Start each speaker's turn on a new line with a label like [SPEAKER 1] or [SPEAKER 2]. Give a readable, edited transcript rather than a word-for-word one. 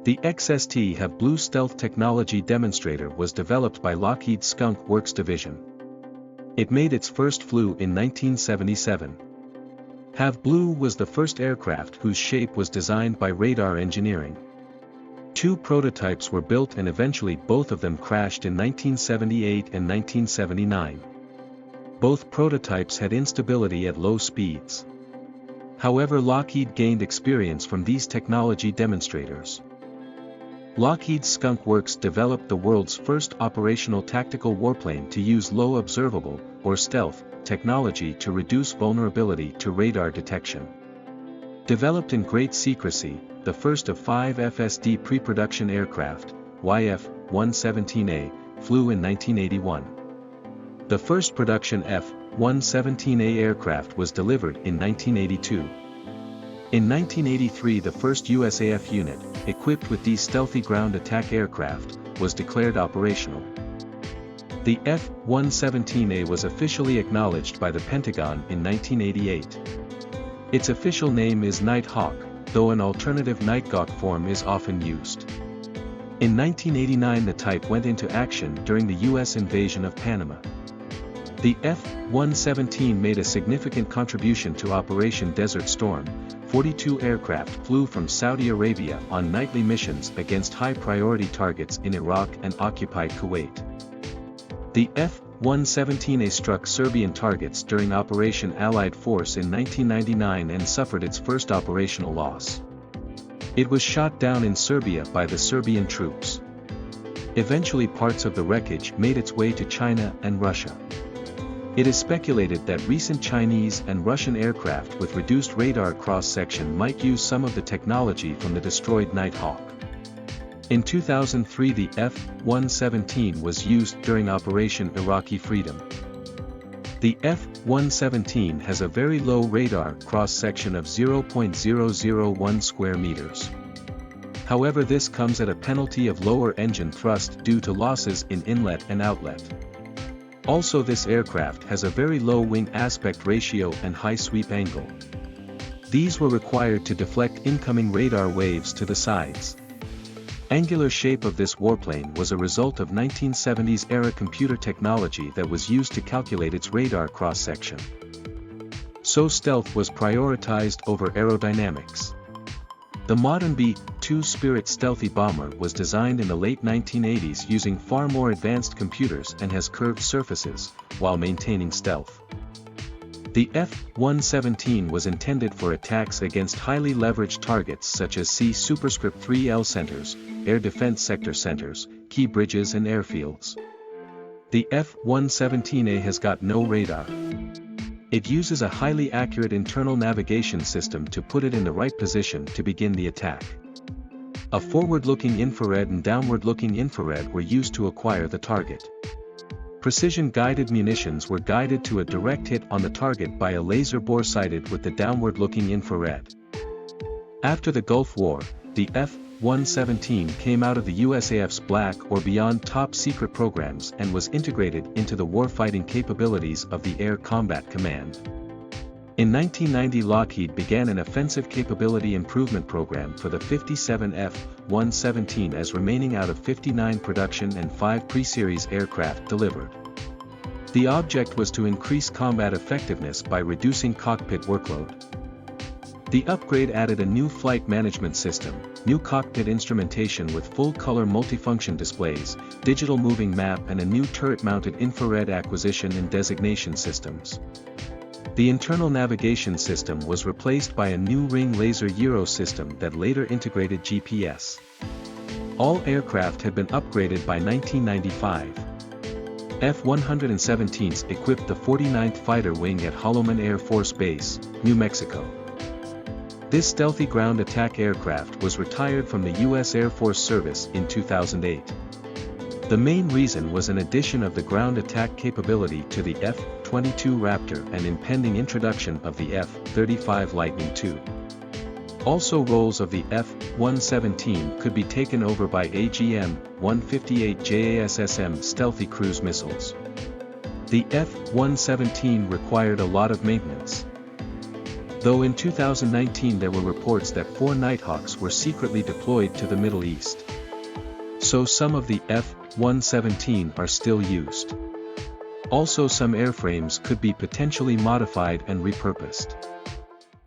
[SPEAKER 1] The XST-HAV Blue Stealth Technology Demonstrator was developed by Lockheed Skunk Works Division. It made its first flight in 1977. HAV Blue was the first aircraft whose shape was designed by radar engineering. Two prototypes were built and eventually both of them crashed in 1978 and 1979. Both prototypes had instability at low speeds. However, Lockheed gained experience from these technology demonstrators. Lockheed Skunk Works developed the world's first operational tactical warplane to use low observable, or stealth, technology to reduce vulnerability to radar detection. Developed in great secrecy, the first of 5 FSD pre-production aircraft, YF-117A, flew in 1981. The first production F-117A aircraft was delivered in 1982. In 1983, the first USAF unit, equipped with these stealthy ground attack aircraft, was declared operational. The F-117A was officially acknowledged by the Pentagon in 1988. Its official name is Nighthawk, though an alternative Nightgawk form is often used. In 1989, the type went into action during the U.S. invasion of Panama. The F-117 made a significant contribution to Operation Desert Storm. 42 aircraft flew from Saudi Arabia on nightly missions against high-priority targets in Iraq and occupied Kuwait. The F-117A struck Serbian targets during Operation Allied Force in 1999 and suffered its first operational loss. It was shot down in Serbia by the Serbian troops. Eventually, parts of the wreckage made its way to China and Russia. It is speculated that recent Chinese and Russian aircraft with reduced radar cross-section might use some of the technology from the destroyed Nighthawk. In 2003, the F-117 was used during Operation Iraqi Freedom. The F-117 has a very low radar cross-section of 0.001 square meters. However, this comes at a penalty of lower engine thrust due to losses in inlet and outlet. Also, this aircraft has a very low wing aspect ratio and high sweep angle. These were required to deflect incoming radar waves to the sides. Angular shape of this warplane was a result of 1970s-era computer technology that was used to calculate its radar cross-section. So stealth was prioritized over aerodynamics. The modern B-2 Spirit stealthy bomber was designed in the late 1980s using far more advanced computers and has curved surfaces, while maintaining stealth. The F-117 was intended for attacks against highly leveraged targets such as C-3L centers, air defense sector centers, key bridges and airfields. The F-117A has got no radar. It uses a highly accurate internal navigation system to put it in the right position to begin the attack. A forward-looking infrared and downward-looking infrared were used to acquire the target. Precision-guided munitions were guided to a direct hit on the target by a laser bore sighted with the downward-looking infrared. After the Gulf War, the F-117 came out of the USAF's Black or Beyond top secret programs and was integrated into the warfighting capabilities of the Air Combat Command. In 1990, Lockheed began an offensive capability improvement program for the 57 F-117 as remaining out of 59 production and 5 pre-series aircraft delivered. The object was to increase combat effectiveness by reducing cockpit workload. The upgrade added a new flight management system, new cockpit instrumentation with full-color multifunction displays, digital moving map and a new turret-mounted infrared acquisition and designation systems. The internal navigation system was replaced by a new ring laser gyro system that later integrated GPS. All aircraft had been upgraded by 1995. F-117s equipped the 49th Fighter Wing at Holloman Air Force Base, New Mexico. This stealthy ground attack aircraft was retired from the U.S. Air Force Service in 2008. The main reason was an addition of the ground attack capability to the F-22 Raptor and impending introduction of the F-35 Lightning II. Also, roles of the F-117 could be taken over by AGM-158 JASSM stealthy cruise missiles. The F-117 required a lot of maintenance. though in 2019 there were reports that 4 Nighthawks were secretly deployed to the Middle East. So some of the F-117 are still used. Also some airframes could be potentially modified and repurposed.